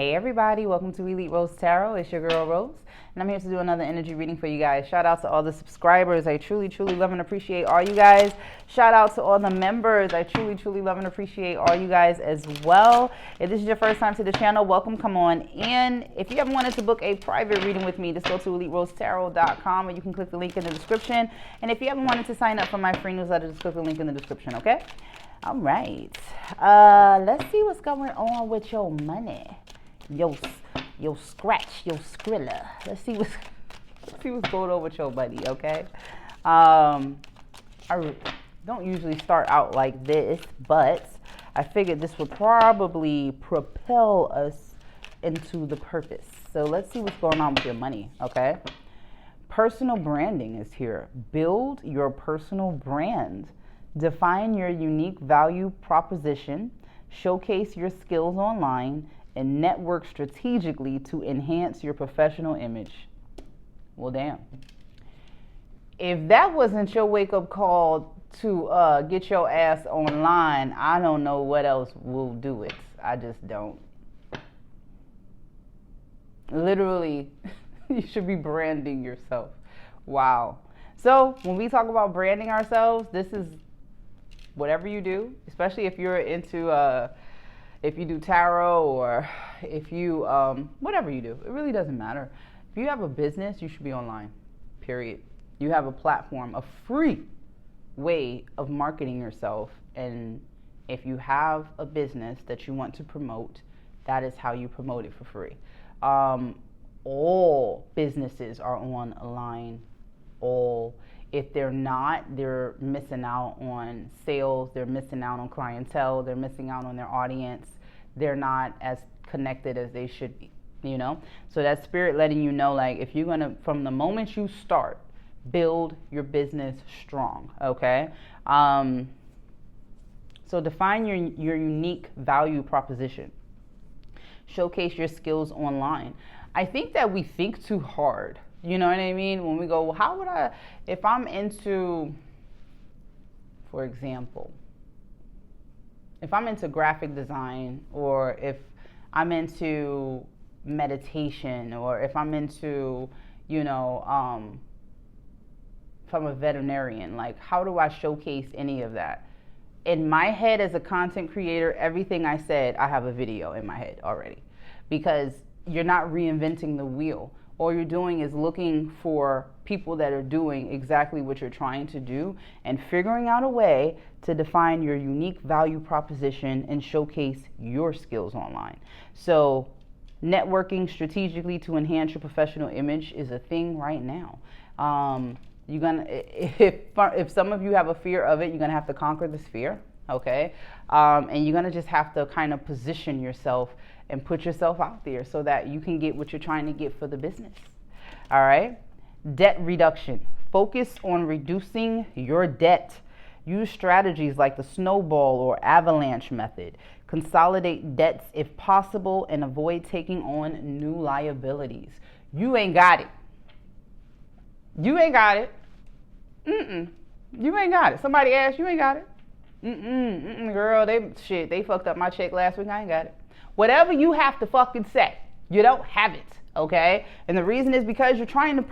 Hey everybody, welcome to Elite Rose Tarot. It's your girl Rose, and I'm here to do another energy reading for you guys. Shout out to all the subscribers. I truly love and appreciate all you guys. Shout out to all the members. I truly love and appreciate all you guys as well. If this is your first time to the channel, welcome, come on in. If you ever wanted to book a private reading with me, just go to EliteRoseTarot.com, or you can click the link in the description. And if you ever wanted to sign up for my free newsletter, just click the link in the description, okay? All right. Let's see what's going on with your money. Yo scratch, yo skrilla. Let's see what's going on with your money, okay? I don't usually start out like this, but I figured this would probably propel us into the purpose. So let's see what's going on with your money, okay? Personal branding is here. Build your personal brand. Define your unique value proposition. Showcase your skills online, and network strategically to enhance your professional image. Well, damn. If that wasn't your wake-up call to get your ass online, I don't know what else will do it. I just don't. Literally, you should be branding yourself. Wow. So when we talk about branding ourselves, this is whatever you do, especially if you're into if you do tarot, or if you, whatever you do, it really doesn't matter. If you have a business, you should be online, period. You have a platform, a free way of marketing yourself. And if you have a business that you want to promote, that is how you promote it for free. All businesses are online, all. If they're not, they're missing out on sales, they're missing out on clientele, they're missing out on their audience. They're not as connected as they should be, you know? So that's spirit letting you know, like, if you're gonna, from the moment you start, build your business strong, okay? So define your unique value proposition. Showcase your skills online. I think that we think too hard. You know what I mean? When we go, well, how would I, if I'm into, for example, if I'm into graphic design, or if I'm into meditation, or if I'm into, you know, if I'm a veterinarian, like, how do I showcase any of that? In my head as a content creator, everything I said, I have a video in my head already, because you're not reinventing the wheel. All you're doing is looking for people that are doing exactly what you're trying to do, and figuring out a way to define your unique value proposition and showcase your skills online. So networking strategically to enhance your professional image is a thing right now. You're gonna, if some of you have a fear of it, you're gonna have to conquer this fear, okay? And you're gonna just have to kind of position yourself and put yourself out there so that you can get what you're trying to get for the business. All right? Debt reduction. Focus on reducing your debt. Use strategies like the snowball or avalanche method. Consolidate debts if possible, and avoid taking on new liabilities. You ain't got it. You ain't got it. You ain't got it. Somebody asked, you ain't got it. Girl, they fucked up my check last week. I ain't got it. Whatever you have to fucking say, you don't have it, okay? And the reason is because you're trying to,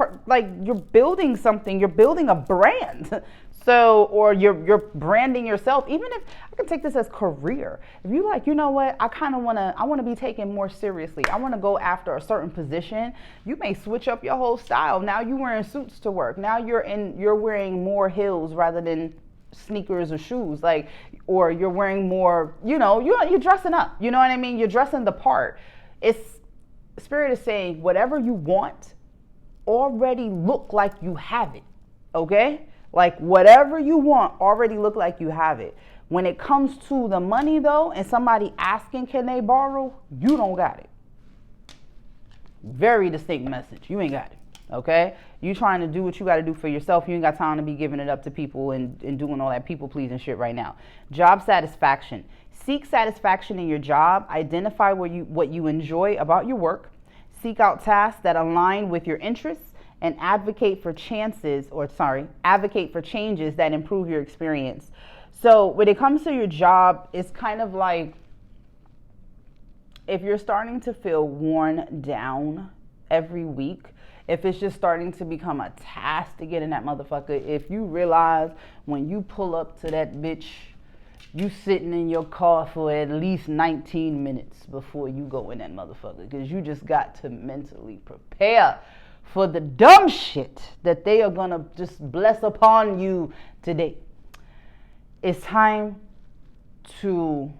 you're building something, you're building a brand. So, or you're branding yourself. Even if, I can take this as career. If you like, you know what, I want to be taken more seriously. I want to go after a certain position. You may switch up your whole style. Now you're wearing suits to work. Now you're wearing more heels rather than sneakers or shoes, like, or you're wearing more, you know, you're dressing up, you know what I mean? You're dressing the part. It's, spirit is saying whatever you want, already look like you have it, okay? Like, whatever you want, already look like you have it. When it comes to the money though, and somebody asking can they borrow, you don't got it. Very distinct message. You ain't got it. Okay? You trying to do what you got to do for yourself. You ain't got time to be giving it up to people and doing all that people pleasing shit right now. Job satisfaction. Seek satisfaction in your job. Identify what you enjoy about your work. Seek out tasks that align with your interests, and advocate for changes that improve your experience. So when it comes to your job, it's kind of like if you're starting to feel worn down every week, if it's just starting to become a task to get in that motherfucker, if you realize when you pull up to that bitch, you sitting in your car for at least 19 minutes before you go in that motherfucker, because you just got to mentally prepare for the dumb shit that they are gonna just bless upon you today. It's time to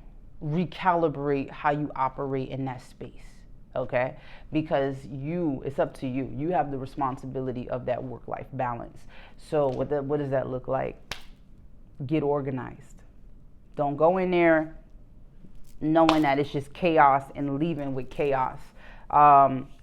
recalibrate how you operate in that space, okay? Because it's up to you. You have the responsibility of that work-life balance. So what does that look like? Get organized. Don't go in there knowing that it's just chaos and leaving with chaos.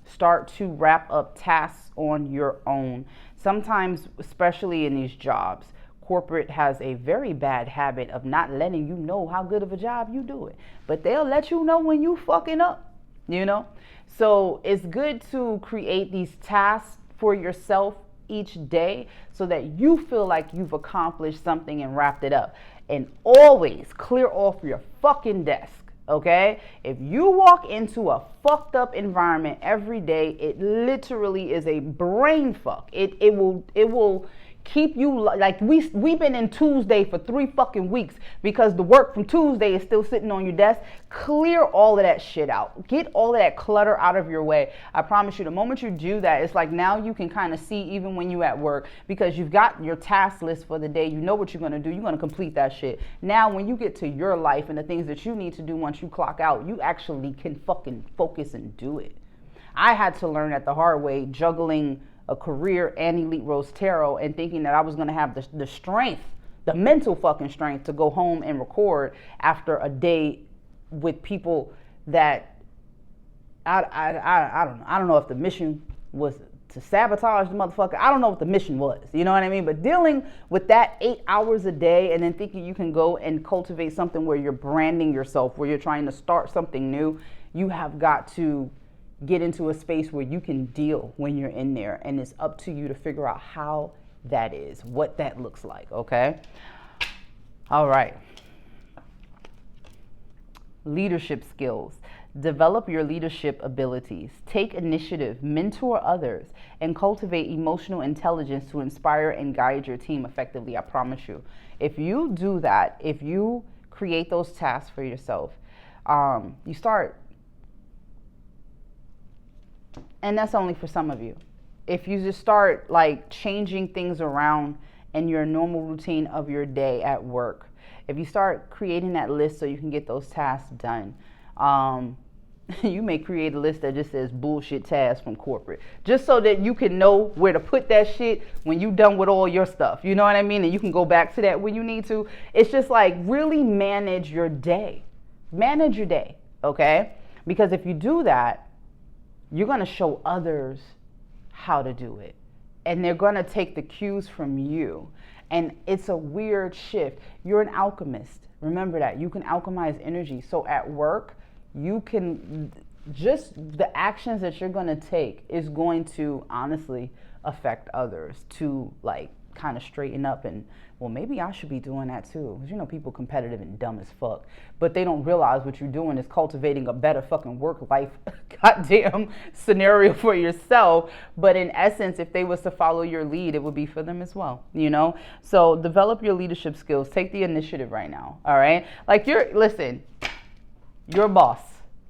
Start to wrap up tasks on your own. Sometimes, especially in these jobs, corporate has a very bad habit of not letting you know how good of a job you do it. But they'll let you know when you fucking up, you know? So it's good to create these tasks for yourself each day so that you feel like you've accomplished something and wrapped it up. And always clear off your fucking desk, okay? If you walk into a fucked up environment every day, it literally is a brain fuck. It will keep you like we've been in Tuesday for 3 fucking weeks because the work from Tuesday is still sitting on your desk. Clear all of that shit out. Get all of that clutter out of your way. I promise you, the moment you do that, it's like now you can kind of see even when you at work, because you've got your task list for the day. You know what you're going to do. You're going to complete that shit. Now when you get to your life and the things that you need to do once you clock out, you actually can fucking focus and do it. I had to learn at the hard way, juggling a career and Elite Rose Tarot, and thinking that I was going to have the strength, the mental fucking strength to go home and record after a day with people that I don't know if the mission was to sabotage the motherfucker. I don't know what the mission was, you know what I mean? But dealing with that 8 hours a day and then thinking you can go and cultivate something where you're branding yourself, where you're trying to start something new, you have got to get into a space where you can deal when you're in there, and it's up to you to figure out how that is, what that looks like, okay? All right. Leadership skills. Develop your leadership abilities. Take initiative, mentor others, and cultivate emotional intelligence to inspire and guide your team effectively. I promise you. If you do that, if you create those tasks for yourself, you start. And that's only for some of you. If you just start like changing things around in your normal routine of your day at work, if you start creating that list so you can get those tasks done, you may create a list that just says bullshit tasks from corporate, just so that you can know where to put that shit when you're done with all your stuff. You know what I mean? And you can go back to that when you need to. It's just like really manage your day. Manage your day, okay? Because if you do that, you're going to show others how to do it. And they're going to take the cues from you. And it's a weird shift. You're an alchemist. Remember that. You can alchemize energy. So at work, you can just the actions that you're going to take is going to honestly affect others to like kind of straighten up and, well, maybe I should be doing that too. Because you know, people competitive and dumb as fuck. But they don't realize what you're doing is cultivating a better fucking work life goddamn scenario for yourself. But in essence, if they was to follow your lead, it would be for them as well, you know? So develop your leadership skills. Take the initiative right now, all right? Like listen, you're a boss.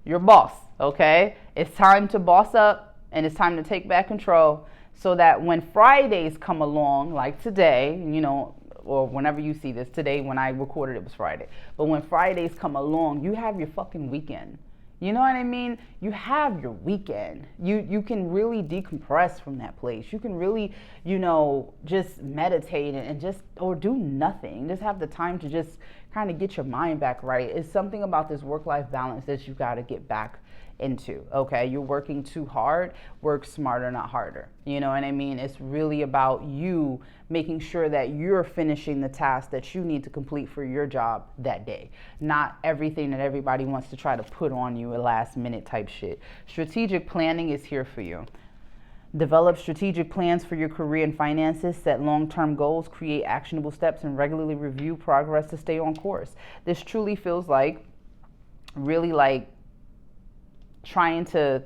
You're a boss, okay? It's time to boss up and it's time to take back control, so that when Fridays come along, like today, you know, or whenever you see this, today when I recorded it was Friday, but when Fridays come along, you have your fucking weekend. You know what I mean? You have your weekend. You can really decompress from that place. You can really, you know, just meditate and just, or do nothing. Just have the time to just kind of get your mind back right. It's something about this work-life balance that you've got to get back into, okay? You're working too hard, work smarter, not harder. You know what I mean? It's really about you making sure that you're finishing the task that you need to complete for your job that day, not everything that everybody wants to try to put on you, a last minute type shit. Strategic planning is here for you. Develop strategic plans for your career and finances, set long-term goals, create actionable steps, and regularly review progress to stay on course. This truly feels like, really like, trying to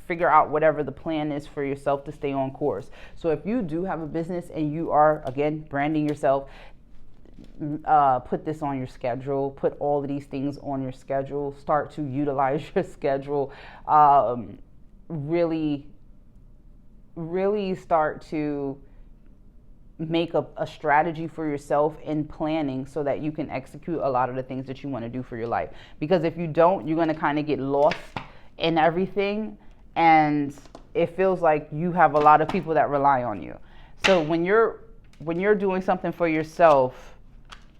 figure out whatever the plan is for yourself to stay on course. So if you do have a business and you are, again, branding yourself, put this on your schedule, put all of these things on your schedule, start to utilize your schedule, really start to make a strategy for yourself in planning so that you can execute a lot of the things that you want to do for your life. Because if you don't, you're going to kind of get lost in everything, and it feels like you have a lot of people that rely on you. So when you're doing something for yourself,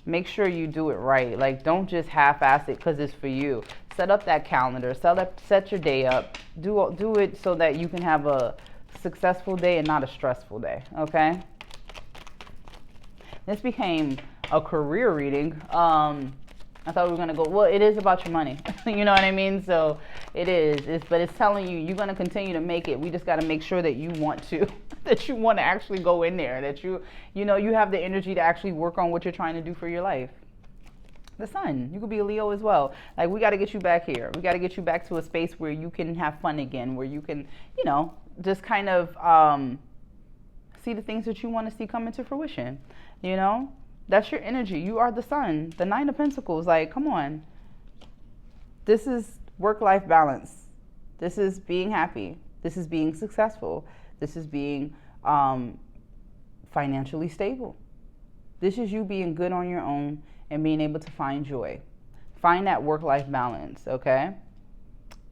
make sure you do it right. Like, don't just half-ass it because it's for you. Set up that calendar. Set your day up. Do it so that you can have a successful day and not a stressful day. Okay. This became a career reading. I thought we were gonna go. Well, it is about your money. You know what I mean? So it is. But it's telling you you're gonna continue to make it. We just got to make sure that you want to, that you want to actually go in there. That you have the energy to actually work on what you're trying to do for your life. The sun. You could be a Leo as well. Like, we got to get you back here. We got to get you back to a space where you can have fun again, where you can, just kind of see the things that you want to see come into fruition. That's your energy. You are the sun, the Nine of Pentacles. Like, come on. This is work-life balance. This is being happy. This is being successful. This is being financially stable. This is you being good on your own and being able to find joy. Find that work-life balance, okay?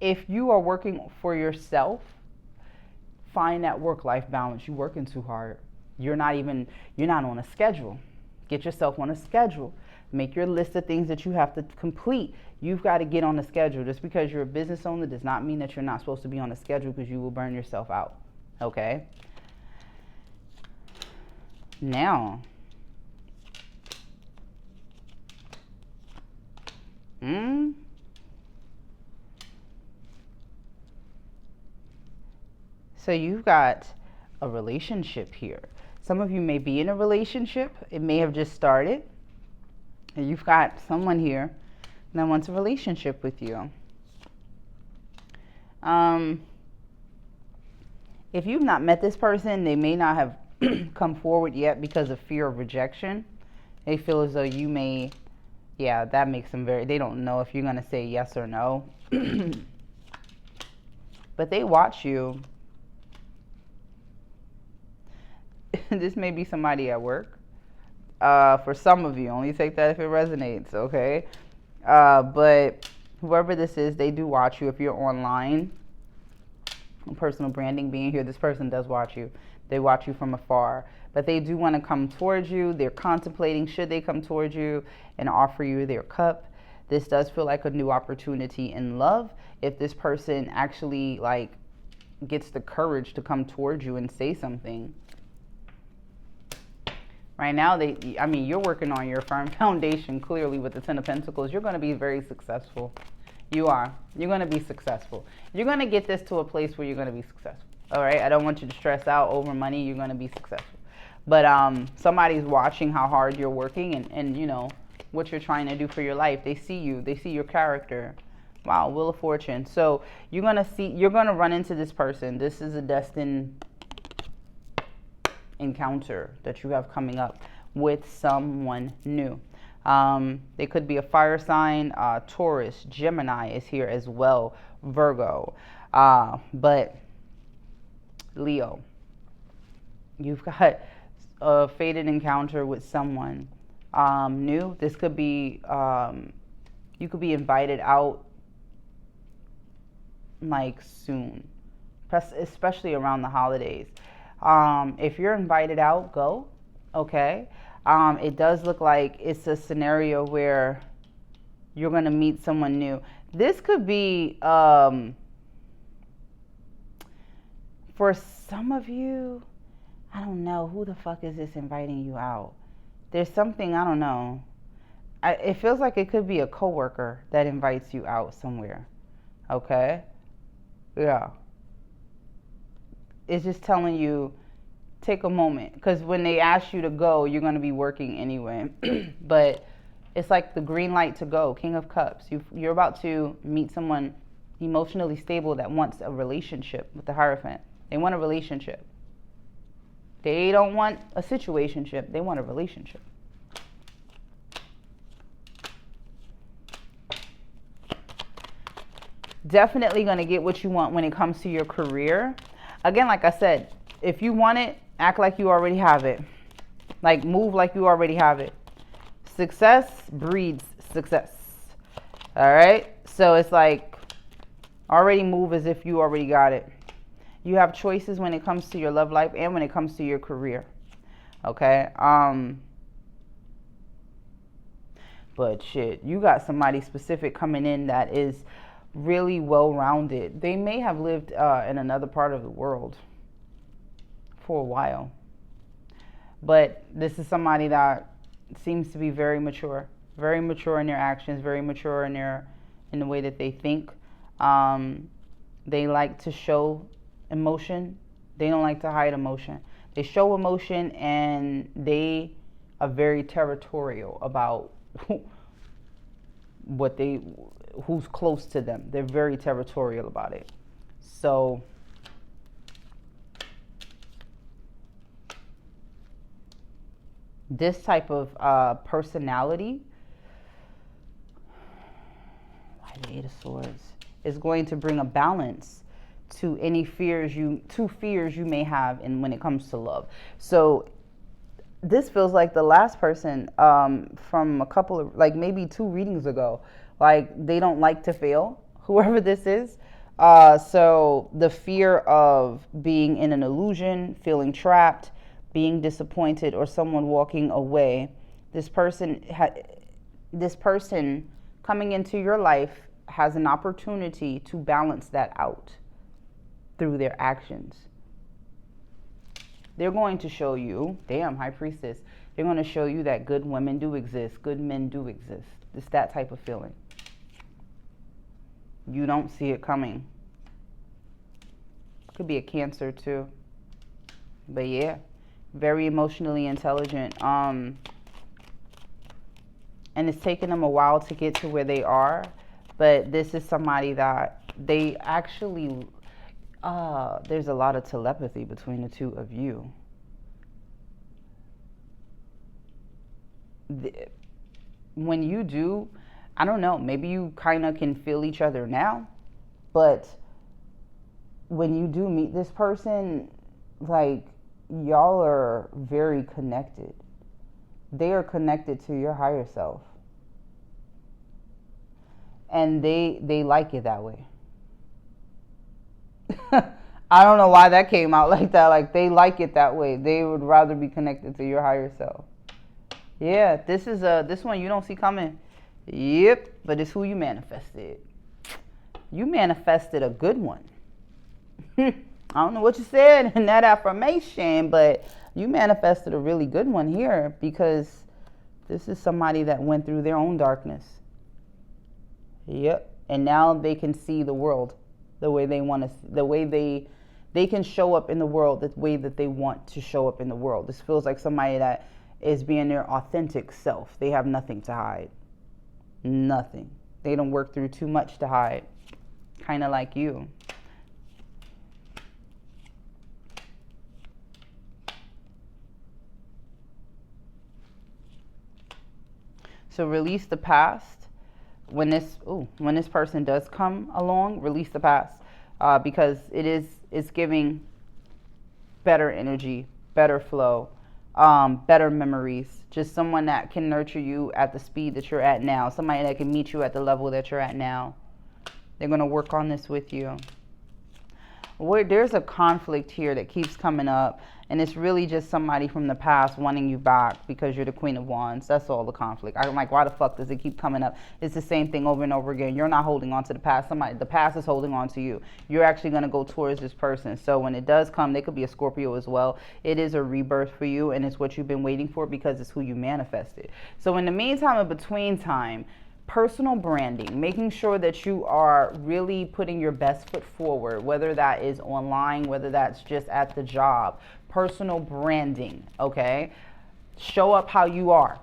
If you are working for yourself, find that work-life balance. You're working too hard. You're not on a schedule. Get yourself on a schedule. Make your list of things that you have to complete. You've got to get on a schedule. Just because you're a business owner does not mean that you're not supposed to be on a schedule, because you will burn yourself out. Okay? Now, so you've got a relationship here. Some of you may be in a relationship. It may have just started. And you've got someone here that wants a relationship with you. If you've not met this person, they may not have come forward yet because of fear of rejection. They feel as though you may, that makes them they don't know if you're going to say yes or no. But they watch you. This may be somebody at work. For some of you, only take that if it resonates, okay? But whoever this is, they do watch you. If you're online, personal branding being here, this person does watch you. They watch you from afar. But they do want to come towards you. They're contemplating, should they come towards you and offer you their cup. This does feel like a new opportunity in love. If this person actually, gets the courage to come towards you and say something. Right now, you're working on your firm foundation, clearly, with the Ten of Pentacles. You're going to be very successful. You are. You're going to be successful. You're going to get this to a place where you're going to be successful. All right? I don't want you to stress out over money. You're going to be successful. But somebody's watching how hard you're working and what you're trying to do for your life. They see you. They see your character. Wow, Wheel of Fortune. So you're going to run into this person. This is a destined encounter that you have coming up with someone new. They could be a fire sign. Taurus, Gemini is here as well. Virgo. But Leo, you've got a fated encounter with someone new. This could be, you could be invited out soon, especially around the holidays. If you're invited out, go. Okay. It does look like it's a scenario where you're going to meet someone new. This could be, for some of you, I don't know, who the fuck is this inviting you out? There's something, I don't know. It feels like it could be a coworker that invites you out somewhere. Okay? Yeah. It's just telling you, take a moment. Because when they ask you to go, you're going to be working anyway. But it's like the green light to go. King of Cups. You're about to meet someone. emotionally stable that wants a relationship with the Hierophant. They want a relationship. They don't want a situationship. They want a relationship. Definitely going to get what you want when it comes to your career. Again, like I said, if you want it, act like you already have it. Like, move like you already have it. Success breeds success. All right? So it's like, already move as if you already got it. You have choices when it comes to your love life and when it comes to your career. Okay? But shit, you got somebody specific coming in that is really well-rounded. They may have lived in another part of the world for a while. But this is somebody that seems to be very mature in their actions, very mature in the way that they think. They like to show emotion. They don't like to hide emotion. They show emotion, and they are very territorial about who's close to them. They're very territorial about it. So this type of personality, why the Eight of Swords, is going to bring a balance to any fears you may have when it comes to love. So this feels like the last person from a couple of, like, maybe 2 readings ago. Like, they don't like to fail, whoever this is. So the fear of being in an illusion, feeling trapped, being disappointed, or someone walking away. This person coming into your life has an opportunity to balance that out through their actions. They're going to show you, damn, High Priestess, they're going to show you that good women do exist, good men do exist. It's that type of feeling. You don't see it coming. Could be a Cancer too. But yeah, very emotionally intelligent. And it's taken them a while to get to where they are. But this is somebody that they actually, there's a lot of telepathy between the two of you. When you do, I don't know, maybe you kind of can feel each other now, but when you do meet this person, like, y'all are very connected. They are connected to your higher self. And they like it that way. I don't know why that came out like that. Like, they like it that way. They would rather be connected to your higher self. Yeah, this one you don't see coming. Yep, but it's who you manifested. You manifested a good one. I don't know what you said in that affirmation, but you manifested a really good one here, because this is somebody that went through their own darkness. Yep, and now they can see the world the way they want to, the way they can show up in the world the way that they want to show up in the world. This feels like somebody that is being their authentic self. They have nothing to hide. Nothing. They don't work through too much to hide. Kind of like you. So release the past. When this person does come along, release the past, because it's giving better energy, better flow, better memories. Just someone that can nurture you at the speed that you're at now. Somebody that can meet you at the level that you're at now. They're going to work on this with you. There's a conflict here that keeps coming up, and it's really just somebody from the past wanting you back because you're the Queen of Wands. That's all the conflict. I'm like, why the fuck does it keep coming up? It's the same thing over and over again. You're not holding on to the past. The past is holding on to you. You're actually going to go towards this person. So when it does come, they could be a Scorpio as well. It is a rebirth for you, and it's what you've been waiting for, because it's who you manifested. So in the meantime, in between time, personal branding, making sure that you are really putting your best foot forward, whether that is online, whether that's just at the job. Personal branding, okay? Show up how you are.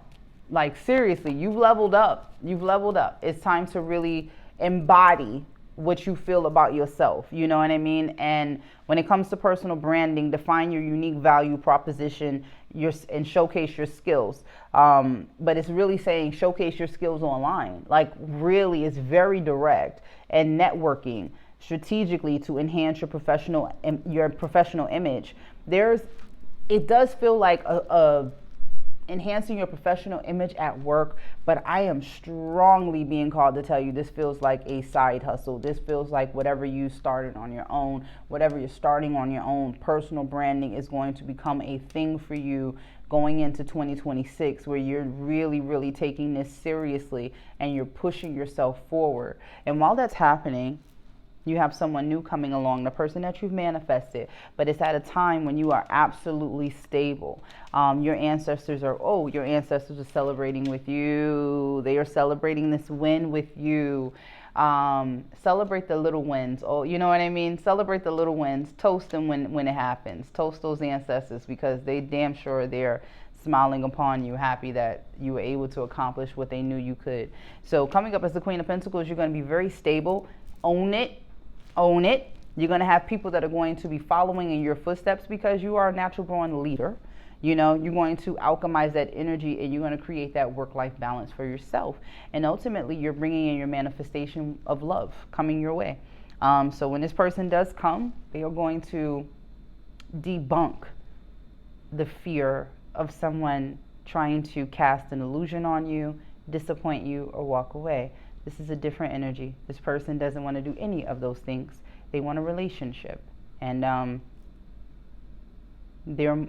Like, seriously, you've leveled up. You've leveled up. It's time to really embody what you feel about yourself. You know what I mean? And when it comes to personal branding, define your unique value proposition and showcase your skills. But it's really saying showcase your skills online. Like, really, it's very direct. And networking strategically to enhance your professional image. It does feel like a enhancing your professional image at work, but I am strongly being called to tell you this feels like a side hustle. This feels like whatever you started on your own, whatever you're starting on your own, personal branding is going to become a thing for you going into 2026, where you're really, really taking this seriously and you're pushing yourself forward. And while that's happening, you have someone new coming along, the person that you've manifested, but it's at a time when you are absolutely stable. Your ancestors are celebrating with you. They are celebrating this win with you. Celebrate the little wins. Oh, you know what I mean? Celebrate the little wins. Toast them when it happens. Toast those ancestors, because they damn sure they're smiling upon you, happy that you were able to accomplish what they knew you could. So coming up as the Queen of Pentacles, you're going to be very stable. Own it. You're going to have people that are going to be following in your footsteps because you are a natural born leader. You know, you're going to alchemize that energy and you're going to create that work-life balance for yourself. And ultimately, you're bringing in your manifestation of love coming your way. So when this person does come, they are going to debunk the fear of someone trying to cast an illusion on you, disappoint you, or walk away. This is a different energy. This person doesn't want to do any of those things. They want a relationship. And they're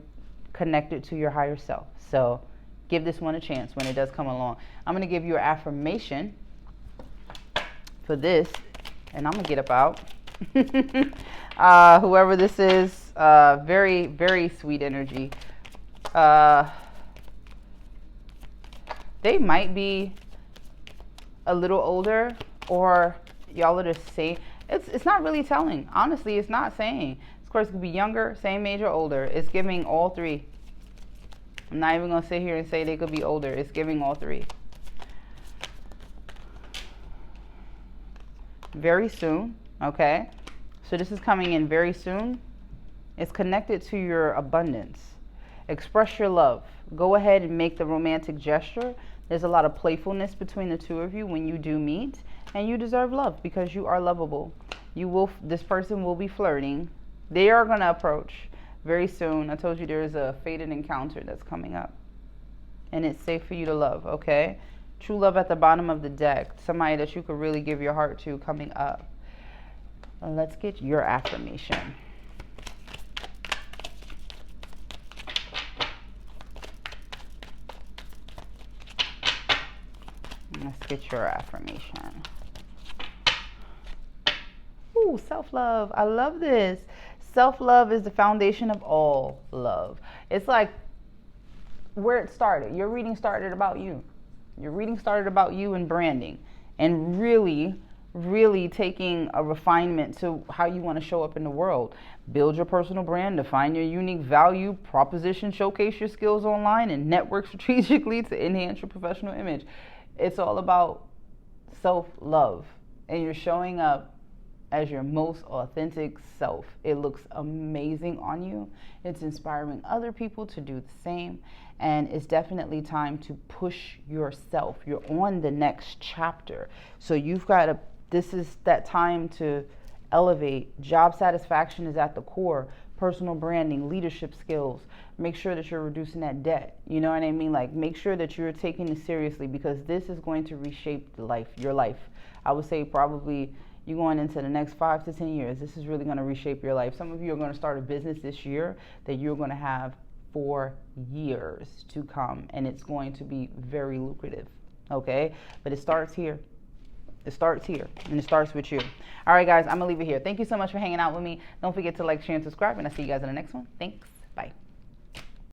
connected to your higher self. So give this one a chance when it does come along. I'm going to give you an affirmation for this. And I'm going to get up out. Whoever this is, very, very sweet energy. They might be a little older, or y'all are the same. It's not really telling. Honestly, it's not saying. Of course, it could be younger, same age, or older. It's giving all three. I'm not even going to sit here and say they could be older. It's giving all three. Very soon, okay? So this is coming in very soon. It's connected to your abundance. Express your love. Go ahead and make the romantic gesture. There's a lot of playfulness between the two of you when you do meet, and you deserve love because you are lovable. This person will be flirting. They are going to approach very soon. I told you there's a fated encounter that's coming up, and it's safe for you to love, okay? True love at the bottom of the deck. Somebody that you could really give your heart to coming up. Let's get your affirmation. Let's get your affirmation. Ooh, self-love. I love this. Self-love is the foundation of all love. It's like where it started. Your reading started about you. Your reading started about you and branding, and really, really taking a refinement to how you want to show up in the world. Build your personal brand, define your unique value proposition, showcase your skills online, and network strategically to enhance your professional image. It's all about self-love, and you're showing up as your most authentic self. It looks amazing on you. It's inspiring other people to do the same, and it's definitely time to push yourself. You're on the next chapter, so this is that time to elevate. Job satisfaction is at the core. Personal branding, leadership skills. Make sure that you're reducing that debt. You know what I mean? Like, make sure that you're taking this seriously, because this is going to reshape your life. I would say probably you're going into the next 5 to 10 years. This is really going to reshape your life. Some of you are going to start a business this year that you're going to have for years to come, and it's going to be very lucrative. Okay? But it starts here. It starts here, and it starts with you. All right, guys, I'm going to leave it here. Thank you so much for hanging out with me. Don't forget to like, share, and subscribe, and I'll see you guys in the next one. Thanks. Bye.